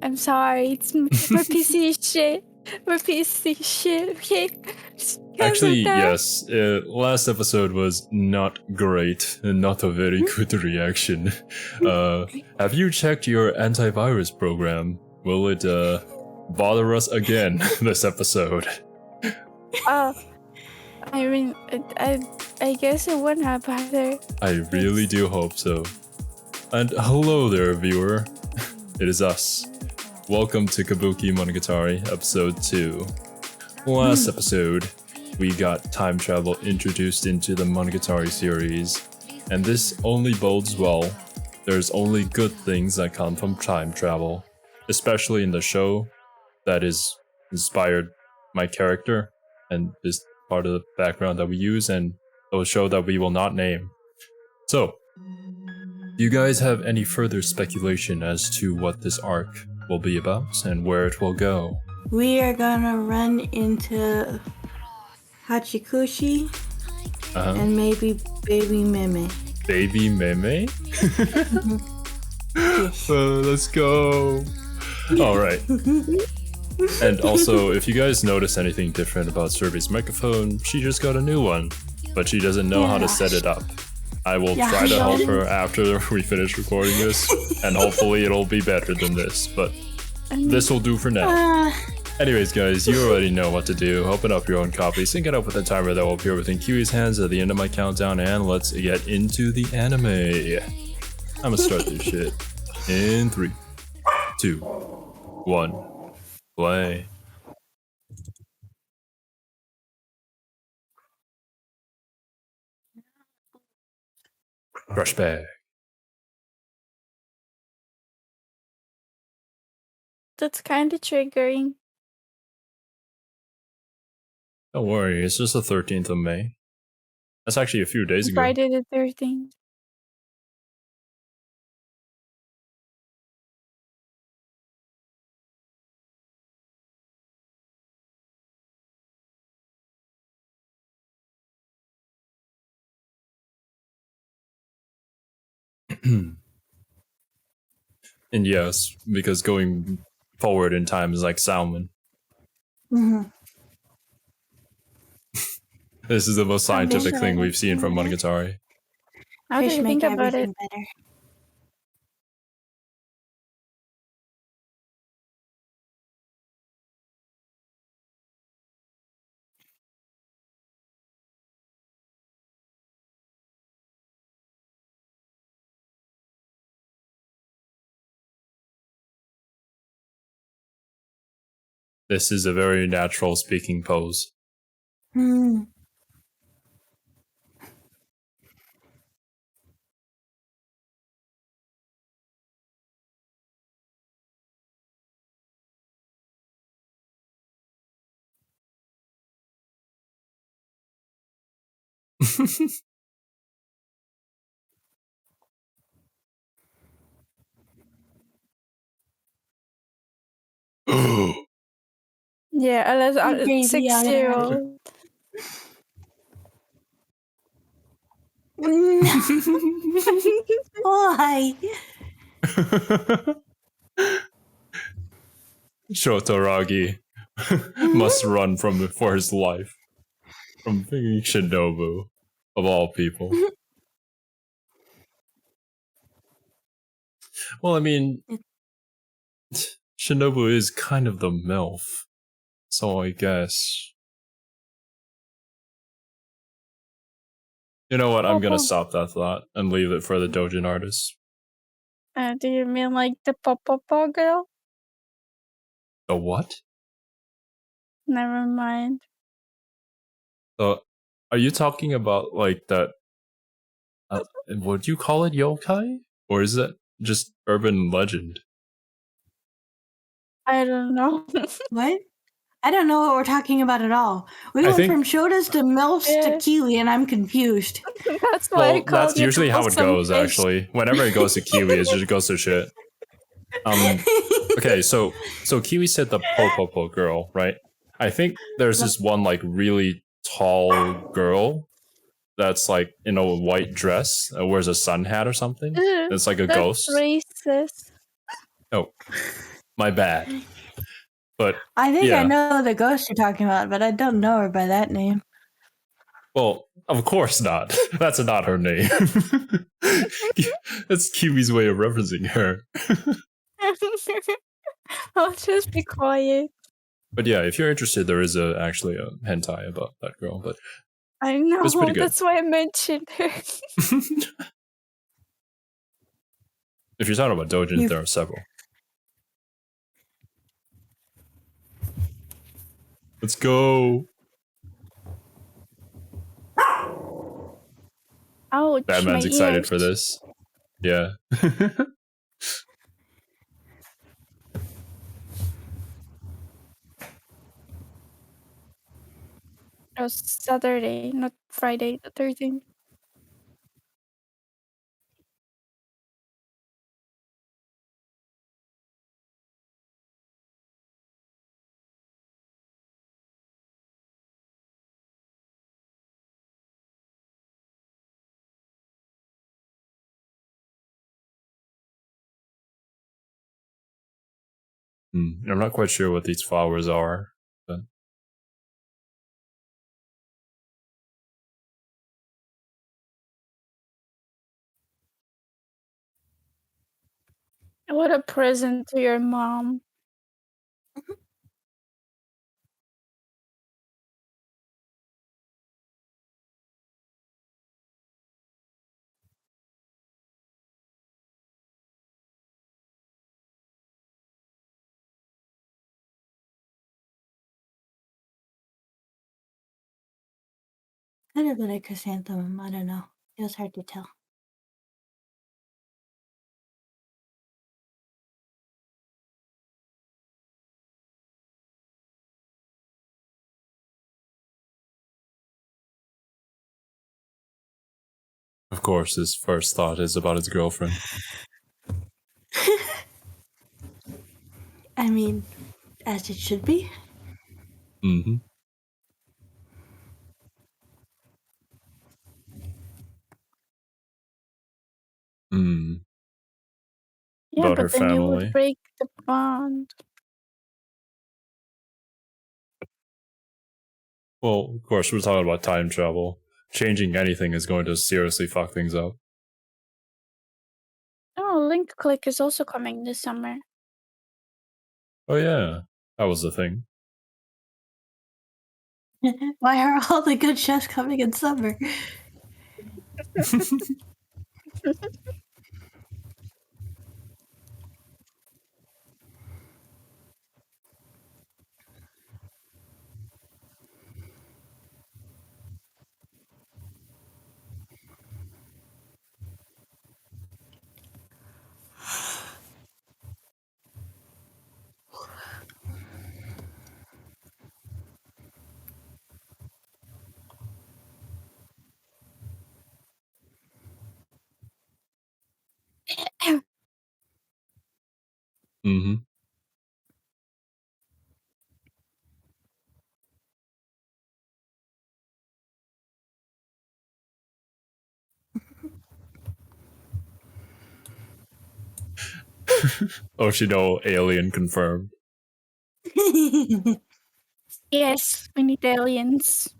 I'm sorry. We're PC shit. We're PC shit. Okay. Actually, yes. Last episode was not great and not a very good reaction. Have you checked your antivirus program? Will it bother us again this episode? I mean, I guess it wouldn't have either. I really do hope so. And hello there, viewer. It is us. Welcome to Kabukimonogatari, episode 2. Last episode, we got time travel introduced into the Monogatari series, and this only bodes well. There's only good things that come from time travel, especially in the show that is inspired my character and is part of the background that we use, and a show that we will not name. So, do you guys have any further speculation as to what this arc will be about and where it will go? We are gonna run into Hachikushi and maybe Baby Meme. Baby Meme? Yes. Let's go. Alright. And also, if you guys notice anything different about Survey's microphone, she just got a new one, but she doesn't know how to set it up. I will try to help her after we finish recording this, and hopefully it'll be better than this, but this will do for now. Anyways, guys, you already know what to do. Open up your own copy, sync it up with the timer that will appear within Kiwi's hands at the end of my countdown, and let's get into the anime. I'm gonna start this shit in 3, 2, 1, play. Brush back. That's kind of triggering. Don't worry, it's just the 13th of May. That's actually a few days ago. Friday the 13th. And yes, because going forward in time is like salmon. This is the most scientific thing we've seen from Monogatari. How do you think about it? Better. This is a very natural speaking pose. Yeah, unless 6-0. Why? Shotoragi must run for his life from Shinobu, of all people. Well, I mean, Shinobu is kind of the MILF, so I guess. You know what? I'm gonna stop that thought and leave it for the Dojin artists. Do you mean like the Popopo girl? The what? Never mind. So, are you talking about like that? Would you call it yokai, or is it just urban legend? I don't know. What? I don't know what we're talking about at all. We went from Shotas to MILFs to Kiwi, and I'm confused. That's why I called that's usually how it goes, actually. Whenever it goes to Kiwi, it just goes to shit. Okay, so Kiwi said the Popopo girl, right? I think there's this one like really tall girl that's like in a white dress, wears a sun hat or something. It's like a ghost. Racist. Oh, My bad. But I think yeah. I know the ghost you're talking about, but I don't know her by that name. Well, of course not. That's not her name. That's Kiwi's way of referencing her. I'll just be quiet. But yeah, if you're interested, there is actually a hentai about that girl. But I know, it's pretty good. that's why I mentioned her. If you're talking about doujins, there are several. Let's go. Ouch, Batman's my excited ears. for this. Yeah. It was Saturday, not Friday the 13th. I'm not quite sure what these flowers are, but What a present to your mom. Could have been a chrysanthemum. I don't know. It was hard to tell. of course, his first thought is about his girlfriend. I mean, as it should be. Mm-hmm. Yeah, About her but then you family. would break the bond. Well, of course, we're talking about time travel. Changing anything is going to seriously fuck things up. Oh, Link Click is also coming this summer. Oh yeah, that was the thing. Why are all the good shows coming in summer? Mm-hmm. Oshino alien confirmed. Yes, we need aliens.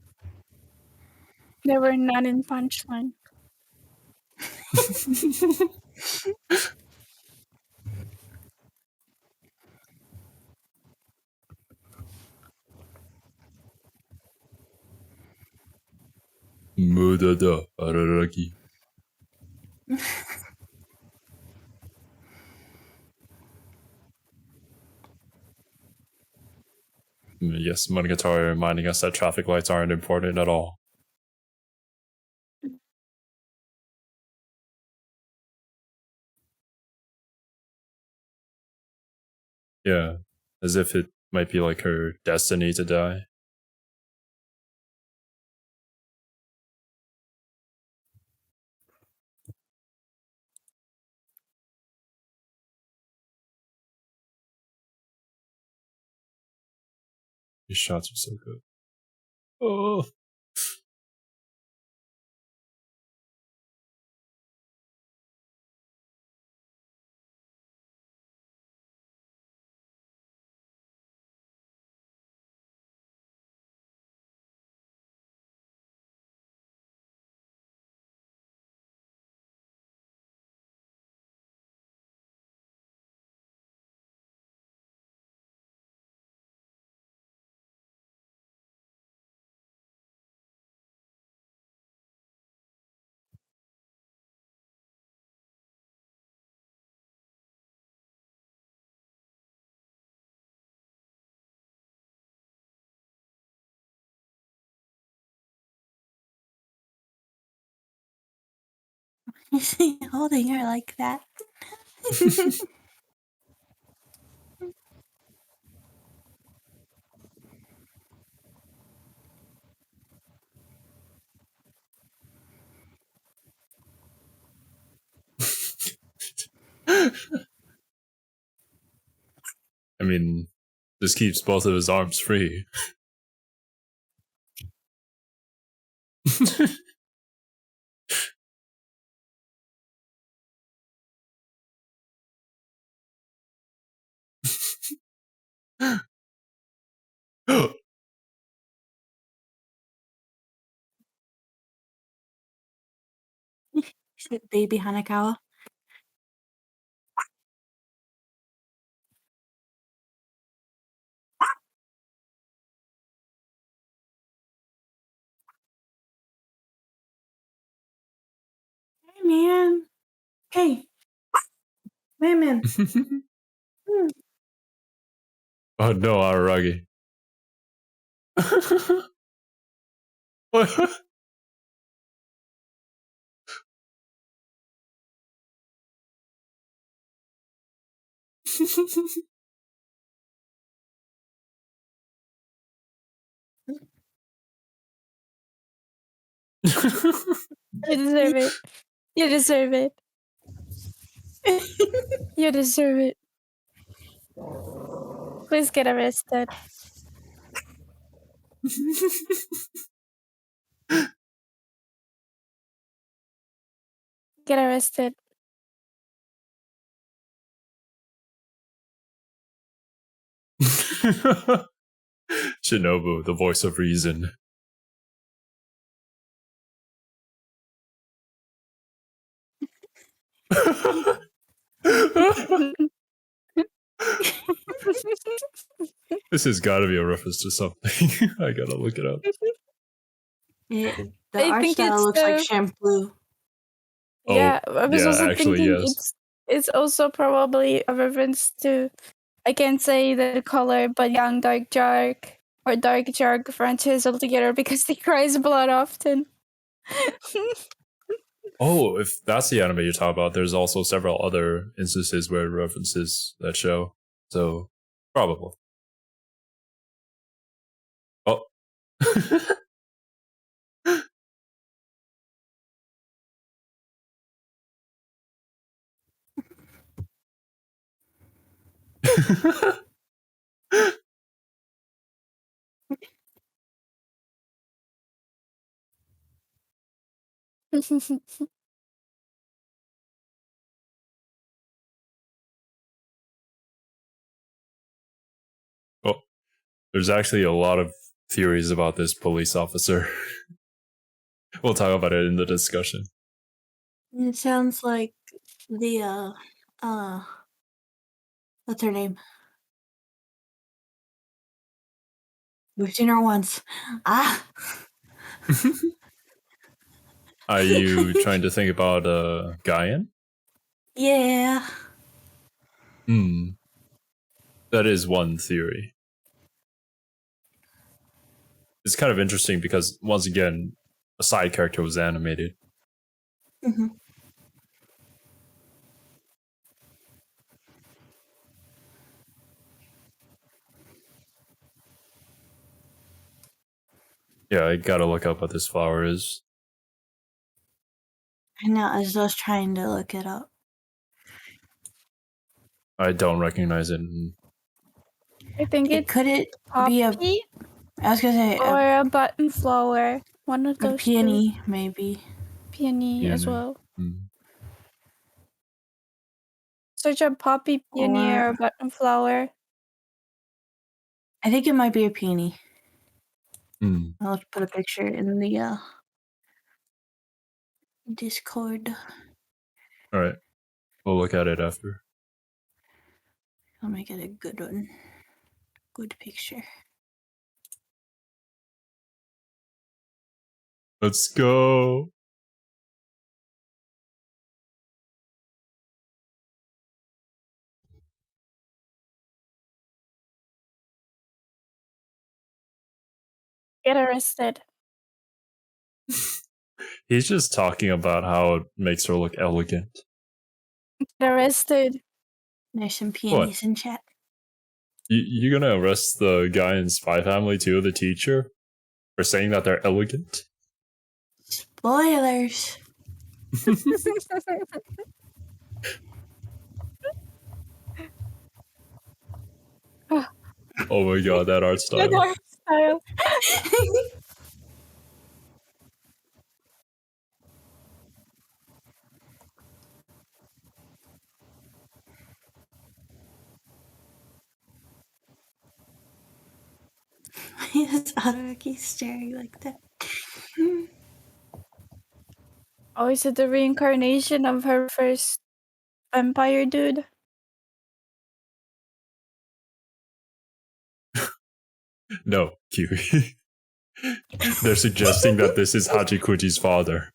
There were none in Punchline. Mudada Araragi. Yes, Monogatari reminding us that traffic lights aren't important at all. Yeah, as if it might be like her destiny to die. These shots are so good. Oh. Holding her like that. I mean, this keeps both of his arms free. Baby Hanakawa. Hey, man. Hey. Man. Oh no, Araragi. What? You deserve it. You deserve it. You deserve it. Please get arrested. Get arrested. Shinobu, the voice of reason. This has got to be a reference to something. I gotta look it up. The I art think style it's looks like shampoo. Yeah, I was also actually, thinking yes. it's also probably a reference to, I can't say the color, but Young Dark Jark or Dark Jark franchise altogether because they cries blood often. Oh, if that's the anime you're talking about, there's also several other instances where it references that show. So, probably. Oh. Oh, there's actually a lot of theories about this police officer. We'll talk about it in the discussion. It sounds like the what's her name? We've seen her once. Ah. Are you trying to think about Guyan? Yeah. That is one theory. It's kind of interesting because, once again, a side character was animated. Mm-hmm. Yeah, I gotta look up what this flower is. I know, I was just trying to look it up. I don't recognize it. I think Could it poppy be a? I was gonna say or a button flower. One of a those peony, maybe. Peony as Peony. well. Search up poppy, peony, or button flower. I think it might be a peony. Mm. I'll put a picture in the Discord. All right, we'll look at it after. I'll make it a good one. Good picture. Let's go. Get arrested. He's just talking about how it makes her look elegant. Arrested. There's some peonies in chat. You gonna arrest the guy in Spy Family too, the teacher, for saying that they're elegant? Spoilers. Oh my god, that art style. Good art style. Why is Araragi staring like that? Oh, is it the reincarnation of her first vampire dude? No, Kiwi. They're suggesting that this is Hachikuji's father.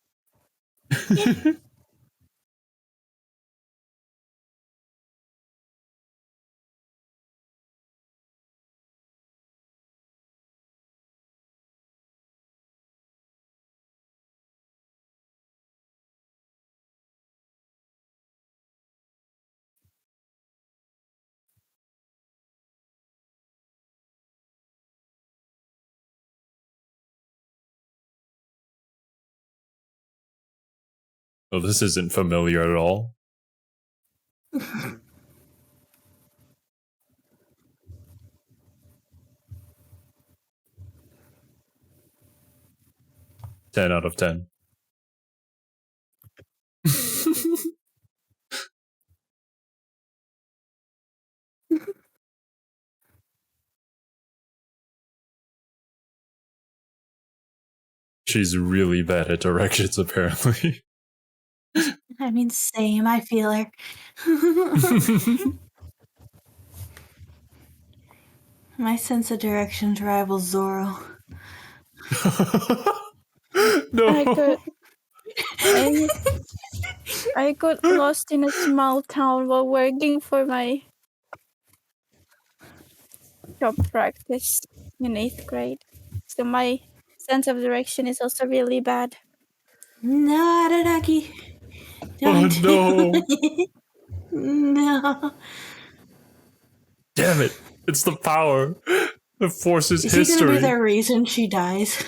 Well, this isn't familiar at all. 10 out of 10. She's really bad at directions, apparently. I mean, same. I feel her. My sense of directions rivals Zoro. No. I got lost in a small town while working for my job practice in 8th grade. So my sense of direction is also really bad. No, Araragi. Oh Don't. no. No. Damn it. It's the power. It forces Is he history. gonna be the reason she dies?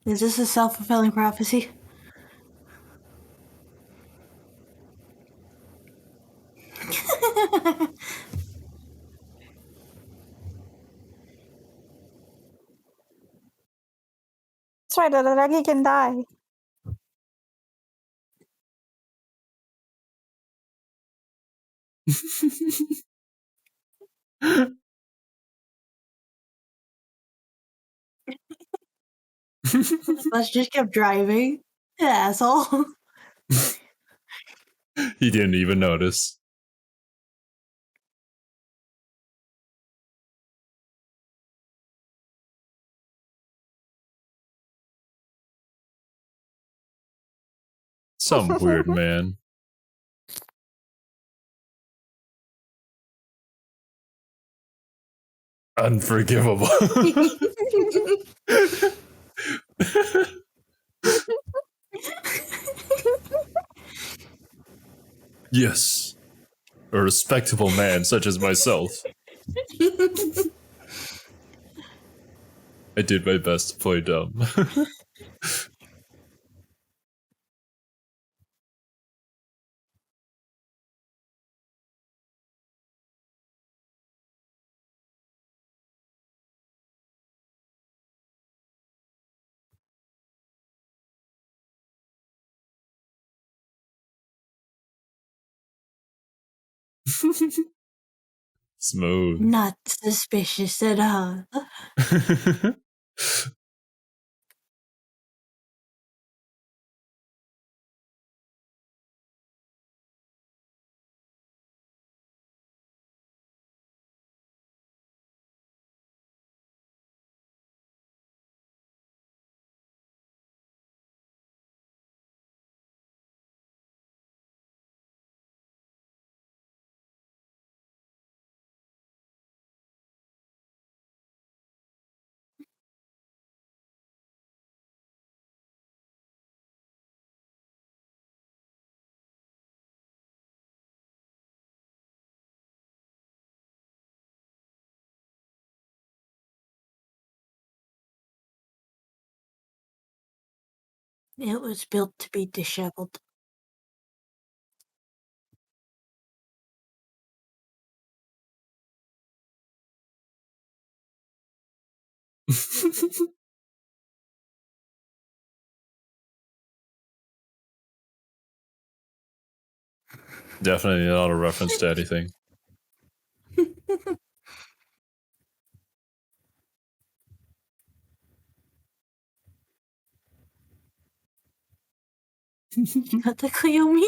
Is this a self-fulfilling prophecy? That's right, Araragi can die. Let's just keep driving. Asshole. He didn't even notice. Some weird man. Unforgivable. Yes. A respectable man such as myself. I did my best to play dumb. Smooth. Not suspicious at all. It was built to be disheveled. Definitely not a reference to anything. Got the Koyomi?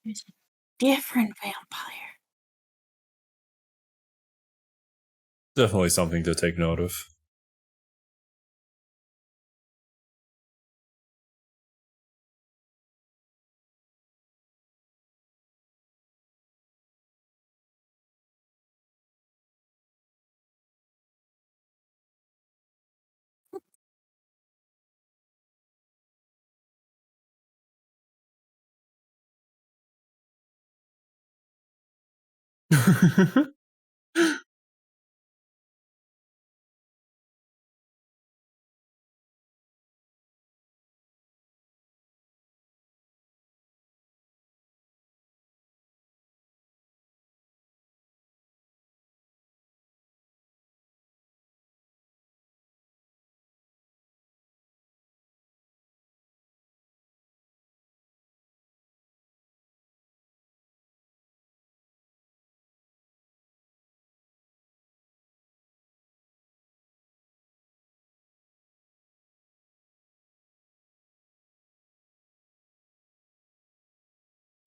There's a different vampire. Definitely something to take note of.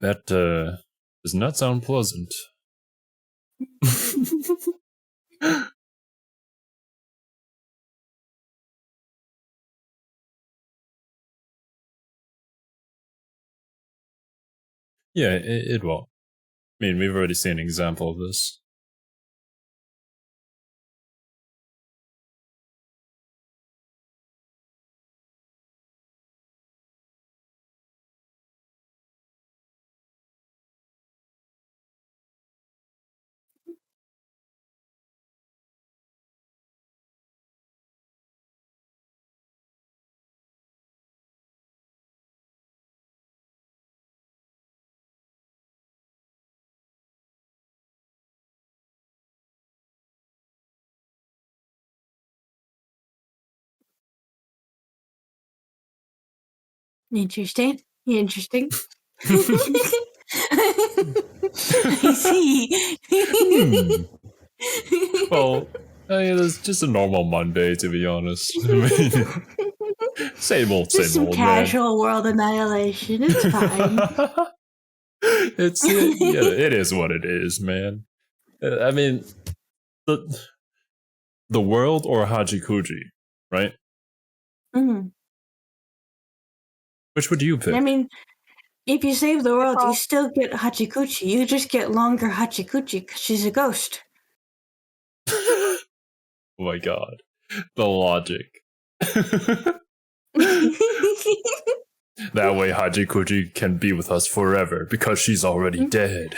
That does not sound pleasant. Yeah, it will. I mean, we've already seen an example of this. Interesting. Interesting. I see. Well, I mean, it's just a normal Monday, to be honest. I mean, same old, Just some man. casual world annihilation. It's fine. Yeah, it is what it is, man. I mean, the world or Hachikuji, right? Mm-hmm. Which would you pick? I mean, if you save the world, you still get Hachikuchi. You just get longer Hachikuchi because she's a ghost. Oh my god. The logic. That way Hachikuji can be with us forever because she's already dead.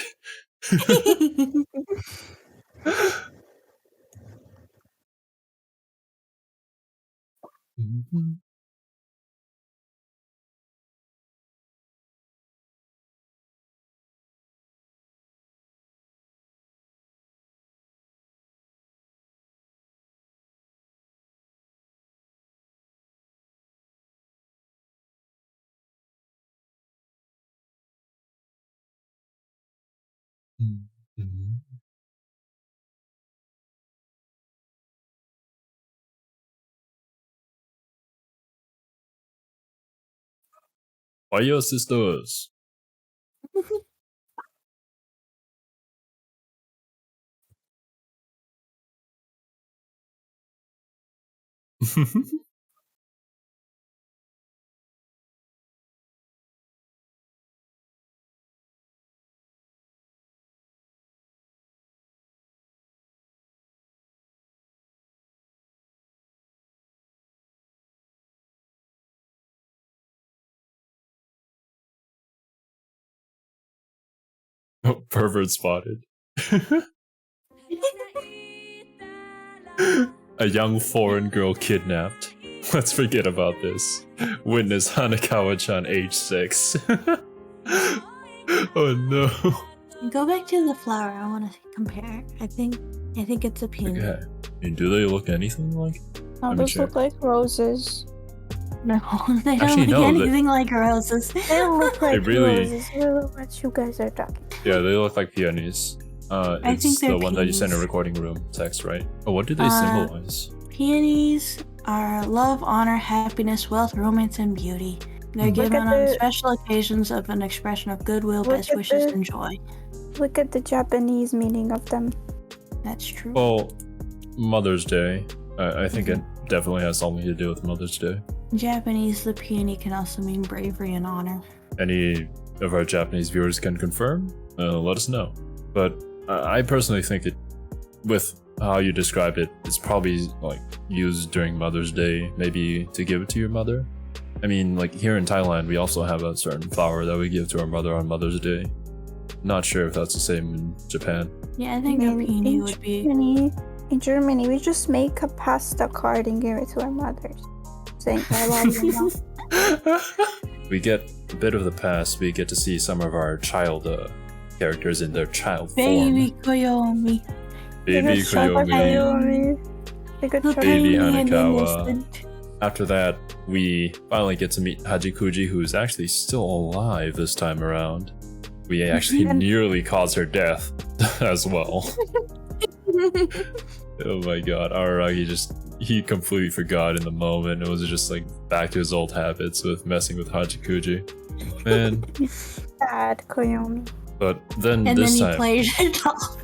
Fire sisters. Pervert spotted. A young foreign girl kidnapped. Let's forget about this. Witness Hanekawa-chan age 6. Oh no. Go back to the flower. I want to compare. I think it's a peony. Okay. And do they look anything like? No, those look like roses. No, they don't Actually, look no, anything like roses. They look like really- roses. I don't know what you guys are talking. Yeah, they look like peonies. I It's think they're the one that you sent in peonies. recording room text, right? Oh, what do they symbolize? Peonies are love, honor, happiness, wealth, romance, and beauty. They're Look given at on the- special occasions of an expression of goodwill, Look best at wishes, the- and joy. Look at the Japanese meaning of them. That's true. Well, Mother's Day. I think it definitely has something to do with Mother's Day. In Japanese, the peony can also mean bravery and honor. Any of our Japanese viewers can confirm, let us know. But I personally think it, with how you described it, it's probably like used during Mother's Day, maybe to give it to your mother. I mean, like here in Thailand, we also have a certain flower that we give to our mother on Mother's Day. Not sure if that's the same in Japan. Yeah, I think a peony would be. In Germany, we just make a pasta card and give it to our mothers, saying I love you, Mom. We get a bit of the past. We get to see some of our child characters in their child Baby form. Koyomi. Baby Koyomi, They could The try- Baby tiny and Hanekawa. innocent. After that, we finally get to meet Hajikuji, who's actually still alive this time around. We actually Yeah. nearly caused her death as well. Oh my god, Araragi he completely forgot in the moment. It was just like back to his old habits with messing with Hajikuji. Man, Bad Koyomi. but then And this then he time, played it off.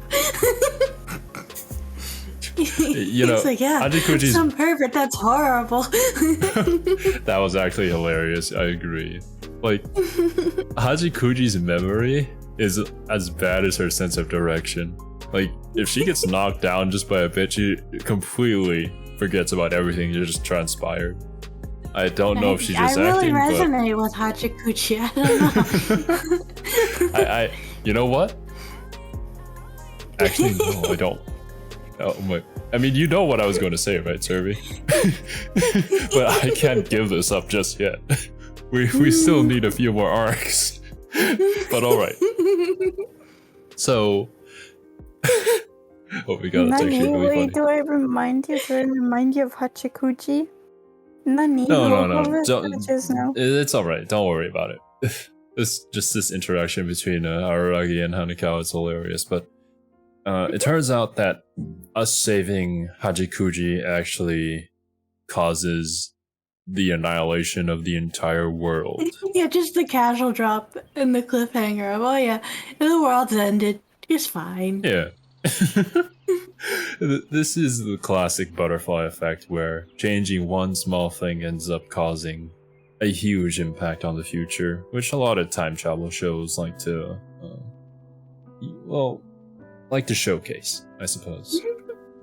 You know, He's like, yeah, Hajikuji's- some pervert, that's horrible. that was actually hilarious, I agree. Like, Hajikuji's memory is as bad as her sense of direction. Like, if she gets knocked down just by a bit, she completely forgets about everything that just transpired. I don't know if she's just I really acting, resonate with Hachikuchi. I don't know. I you know what? Actually, no, I don't. Oh my! I mean, you know what I was going to say, right, Servi? But I can't give this up just yet. We still need a few more arcs. But all right. So, oh my god, that's Nani, actually really wait, funny. do I remind you? Do I remind you of Hachikuji? Nani, No, what was don't- that just now? It's all right. Don't worry about it. It's just this interaction between Araragi and Hanekawa is hilarious. But it turns out that us saving Hajikuji actually causes the annihilation of the entire world. Yeah, just the casual drop and the cliffhanger of, oh yeah, the world's ended. It's fine. Yeah. This is the classic butterfly effect where changing one small thing ends up causing a huge impact on the future, which a lot of time travel shows like to, like to showcase, I suppose.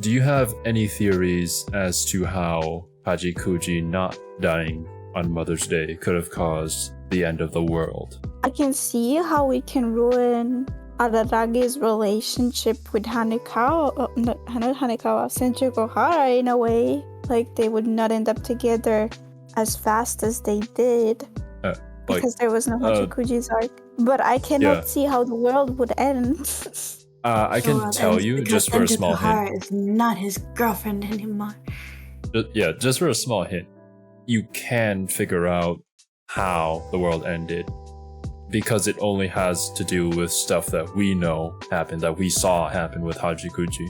Do you have any theories as to how Hajikuji not dying on Mother's Day could have caused the end of the world? I can see how we can ruin Araragi's relationship with Hanekawa, not Hanekawa, Senjuko in a way. Like, they would not end up together as fast as they did. Because there was no Hachikuji's arc. But I cannot see how the world would end. I can tell you, just for a small hint. Is not his girlfriend anymore. Just for a small hint. You can figure out how the world ended. Because it only has to do with stuff that we know happened, that we saw happen with Hajikuji.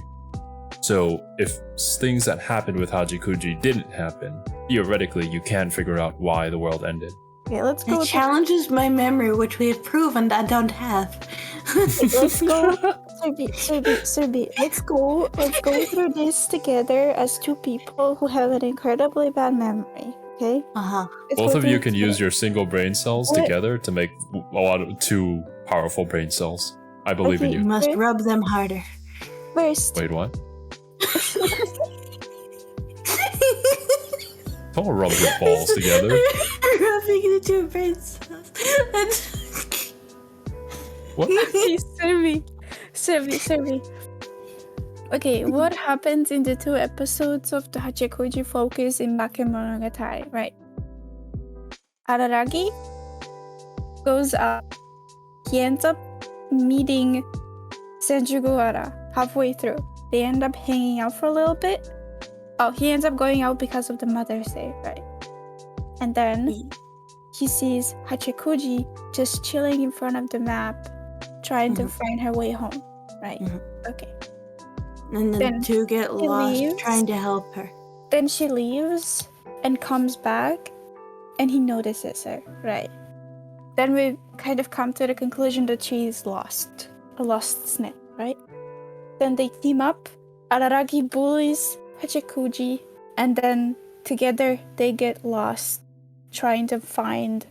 So if things that happened with Hajikuji didn't happen, theoretically you can figure out why the world ended. Okay, let's go. It challenges my memory, which we have proven I don't have. Let's go. Serbi, let's go through this together as two people who have an incredibly bad memory. Okay. Both of you can use your single brain cells together to make a lot of two powerful brain cells. I believe in you. You must rub them harder. First. Wait, what? Don't rub your balls together. Rubbing the two brain cells. What? Serbi. Okay, what happens in the 2 episodes of the Hachikuji focus in Bakemonogatari, right? Araragi goes up. He ends up meeting Senjuguara halfway through. They end up hanging out for a little bit. Oh, he ends up going out because of the Mother's Day, right? And then he sees Hachikuji just chilling in front of the map, trying to find her way home, right? Okay. And then two get lost trying to help her. Then she leaves and comes back, and he notices her, right? Then we kind of come to the conclusion that she's lost. A lost SNAIL, right? Then they team up. Araragi bullies Hachikuji, and then together they get lost, trying to find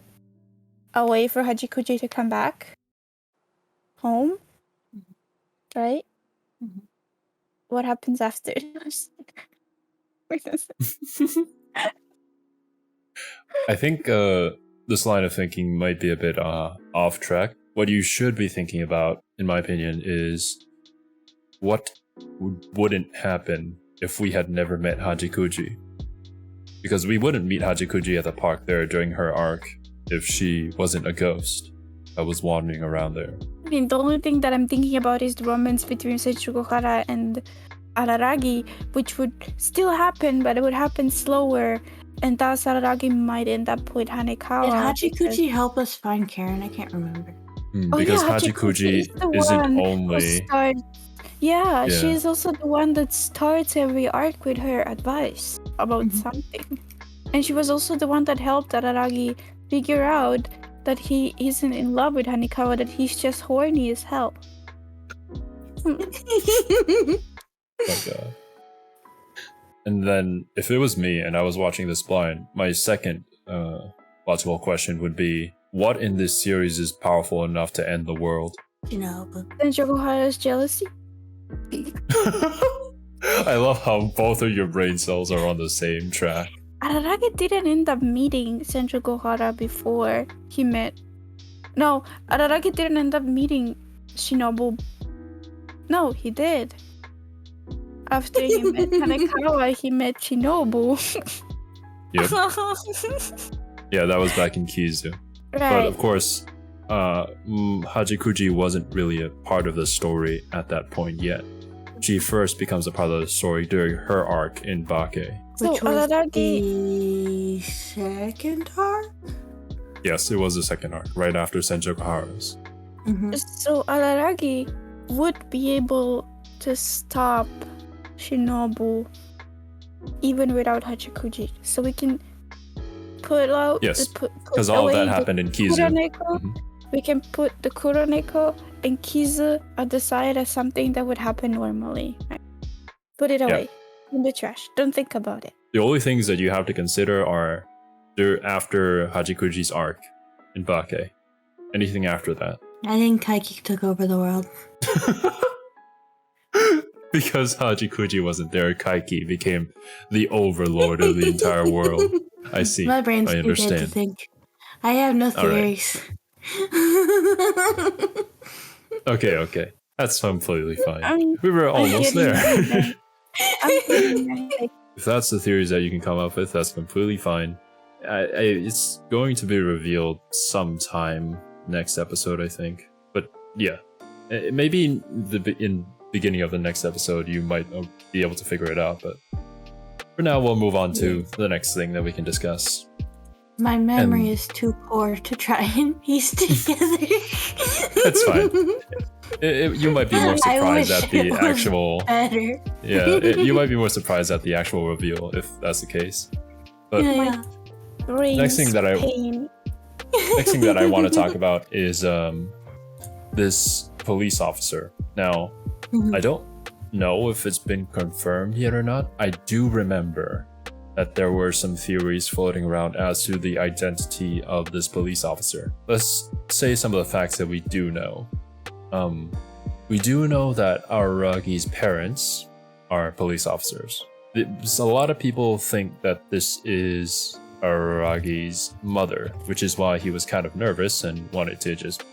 a way for Hachikuji to come back home, right? What happens after? I think this line of thinking might be a bit off track. What you should be thinking about, in my opinion, is what wouldn't happen if we had never met Hachikuji. Because we wouldn't meet Hachikuji at the park there during her arc if she wasn't a ghost that was wandering around there. I mean, the only thing that I'm thinking about is the romance between Senjuguara and Araragi, which would still happen, but it would happen slower, and thus Araragi might end up with Hanekawa. Did Hachikuji help us find Karen? I can't remember. Because Hachikuji isn't only... Yeah, she's also the one that starts every arc with her advice about something. And she was also the one that helped Araragi figure out that he isn't in love with Hanekawa, that he's just horny as hell. Oh my god. And then, if it was me and I was watching this blind, my second logical question would be, what in this series is powerful enough to end the world? Senjuguhara's jealousy? I love how both of your brain cells are on the same track. Araragi didn't end up meeting Senjuguhara before he met... No, Araragi didn't end up meeting Shinobu. No, he did. After he met Hanekawa, he met Shinobu. Yep. Yeah, that was back in Kizu. Right. But of course, Hachikuji wasn't really a part of the story at that point yet. She first becomes a part of the story during her arc in Bake. Which was the second arc? Yes, it was the second arc, right after Senjuguhara's. So Araragi would be able to stop Shinobu even without Hachikuji. So we can put out... Yes, because all of that happened in Kizu. We can put the Kuroneko and Kizu at the side as something that would happen normally. Right? Put it away in the trash. Don't think about it. The only things that you have to consider are after Hachikuji's arc in Bake. Anything after that. I think Kaiki took over the world. Because Hachikuji wasn't there, Kaiki became the overlord of the entire world. I see. My brain's I too dead to understand. think. I have no theories. Okay. That's completely fine. We were almost there. If that's the theories that you can come up with, that's completely fine. It's going to be revealed sometime next episode, I think. But yeah, maybe in beginning of the next episode, you might be able to figure it out. But for now, we'll move on to the next thing that we can discuss. My memory is too poor to try and piece together. That's fine. You might be more surprised at the actual... Better. You might be more surprised at the actual reveal if that's the case. But Next thing that next thing that I want to talk about is this police officer. Now, I don't know if it's been confirmed yet or not. I do remember that there were some theories floating around as to the identity of this police officer. Let's say some of the facts that we do know. We do know that Araragi's parents are police officers. A lot of people think that this is Araragi's mother, which is why he was kind of nervous and wanted to just,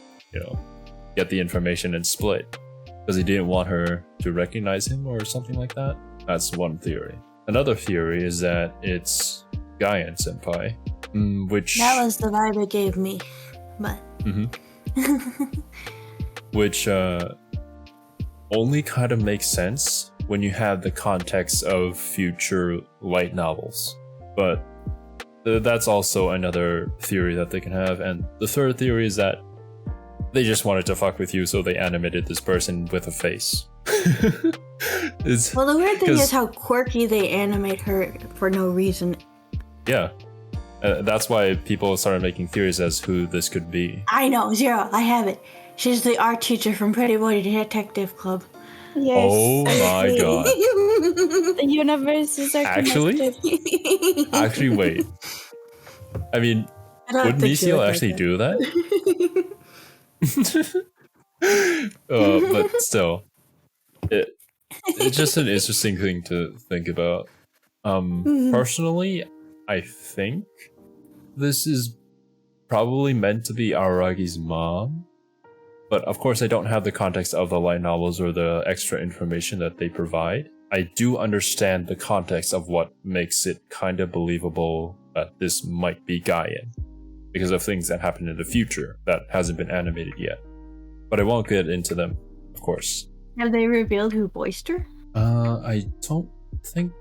get the information and split. Because he didn't want her to recognize him or something like that. That's one theory. Another theory is that it's Guyan Senpai, which... That was the vibe it gave me, but... which only kind of makes sense when you have the context of future light novels. But that's also another theory that they can have. And the third theory is that they just wanted to fuck with you, so they animated this person with a face. Well, the weird thing is how quirky they animate her for no reason. Yeah. That's why people started making theories as who this could be. I know, Zero. I have it. She's the art teacher from Pretty Boy Detective Club. Yes. Oh my god. The universes are Actually, wait. I mean, would Micio actually do that? But still, it's just an interesting thing to think about. Personally, I think this is probably meant to be Araragi's mom. But of course, I don't have the context of the light novels or the extra information that they provide. I do understand the context of what makes it kind of believable that this might be Guyan, because of things that happen in the future that hasn't been animated yet. But I won't get into them, of course. Have they revealed who voiced her? I don't think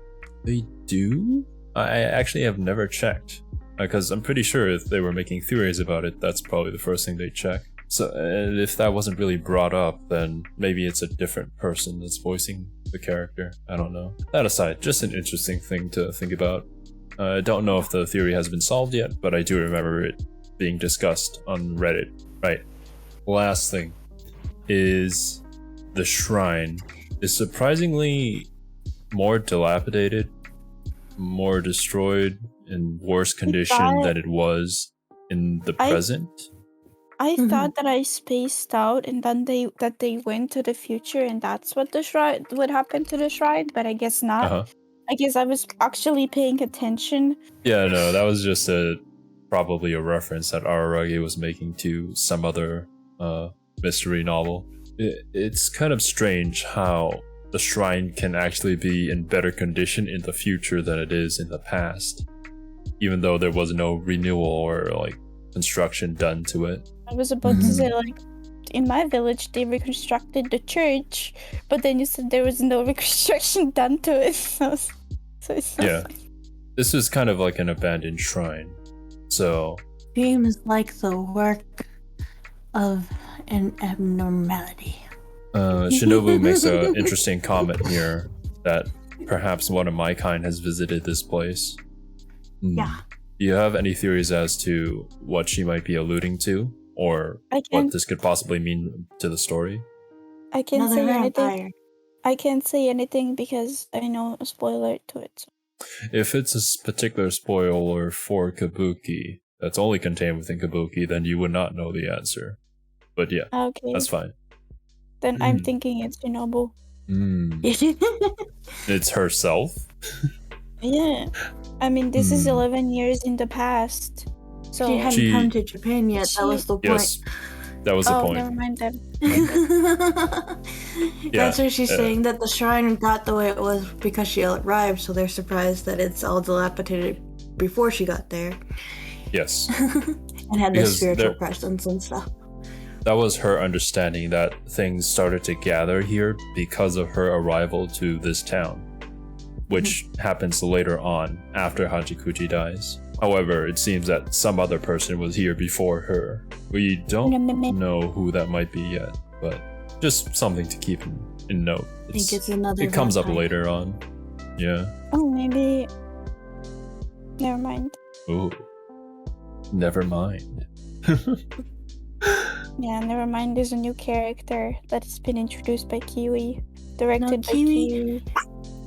they do. I actually have never checked, because I'm pretty sure if they were making theories about it, that's probably the first thing they'd check. So if that wasn't really brought up, then maybe it's a different person that's voicing the character. I don't know. That aside, just an interesting thing to think about. I don't know if the theory has been solved yet, but I do remember it being discussed on Reddit. Right. Last thing is the shrine is surprisingly more dilapidated, more destroyed, in worse condition than it was in the present. I thought that I spaced out, and then they went to the future, and that's what happened to the shrine. But I guess not. I guess I was actually paying attention. Yeah, no, that was just probably a reference that Araragi was making to some other mystery novel. It's kind of strange how the shrine can actually be in better condition in the future than it is in the past, even though there was no renewal or construction done to it. I was about to say, in my village, they reconstructed the church, but then you said there was no reconstruction done to it. So it's not yeah. This is kind of like an abandoned shrine. So seems like the work of an abnormality. Shinobu makes an interesting comment here that perhaps one of my kind has visited this place. Yeah. Do you have any theories as to what she might be alluding to, or what this could possibly mean to the story? I can't say anything. I can't say anything because I know a spoiler to it. So. If it's a particular spoiler for Kabuki that's only contained within Kabuki, then you would not know the answer. But yeah, okay. That's fine. Then I'm thinking it's Shinobu. It's herself? Yeah. I mean, this is 11 years in the past. So she hadn't come to Japan yet. That was the point. Yes, that was the point. Never mind then. That's what she's saying, that the shrine got the way it was because she arrived, so they're surprised that it's all dilapidated before she got there. Yes. And had the spiritual presence and stuff. That was her understanding that things started to gather here because of her arrival to this town, which happens later on after Hachikuji dies. However, it seems that some other person was here before her. We don't know who that might be yet, but just something to keep in note. I think it's another It comes up later on. Yeah. Oh, maybe. Never mind. Oh. Never mind. Yeah, never mind. There's a new character that's been introduced by Kiwi, directed by Kiwi. Kiwi.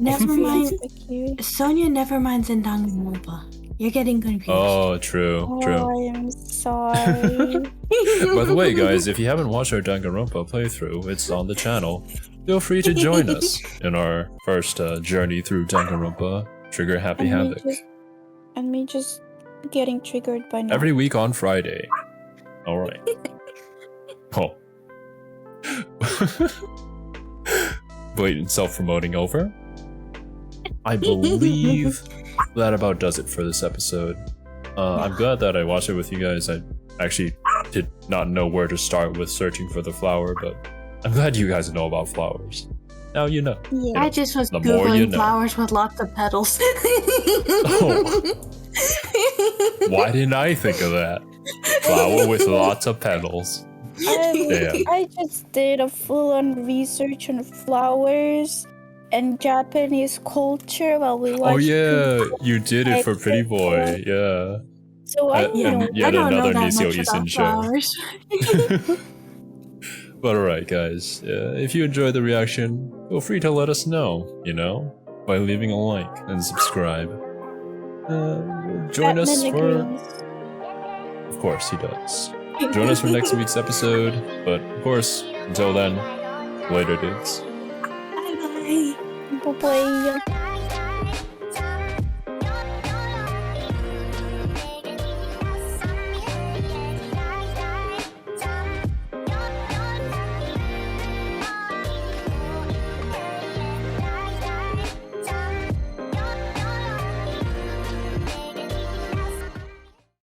Never mind. By Kiwi. Sonia Nevermind's in Danganronpa. You're getting confused. Oh, true. Oh, I'm sorry. By the way, guys, if you haven't watched our Danganronpa playthrough, it's on the channel. Feel free to join us in our first journey through Danganronpa. Trigger Happy Havoc. And me just getting triggered by now. Every week on Friday. Alright. Oh. Blatant self-promoting over. I believe that about does it for this episode. I'm glad that I watched it with you guys. I actually did not know where to start with searching for the flower, but I'm glad you guys know about flowers. Now you know. Yeah. I just was The more googling you know. flowers with lots of petals. Oh. Why didn't I think of that? Flower with lots of petals. Damn. I just did a full-on research on flowers and Japanese culture while we watched. Oh yeah, you did it for Pretty Boy. Yeah. So I and know. yet I don't know another that Nisio much Isin about show. flowers. But alright, guys. If you enjoyed the reaction, feel free to let us know, by leaving a like and subscribe. Join us Batman for... agrees. Of course, he does. Join us for next week's episode, but of course, until then, later dudes. Bye bye. Bye-bye.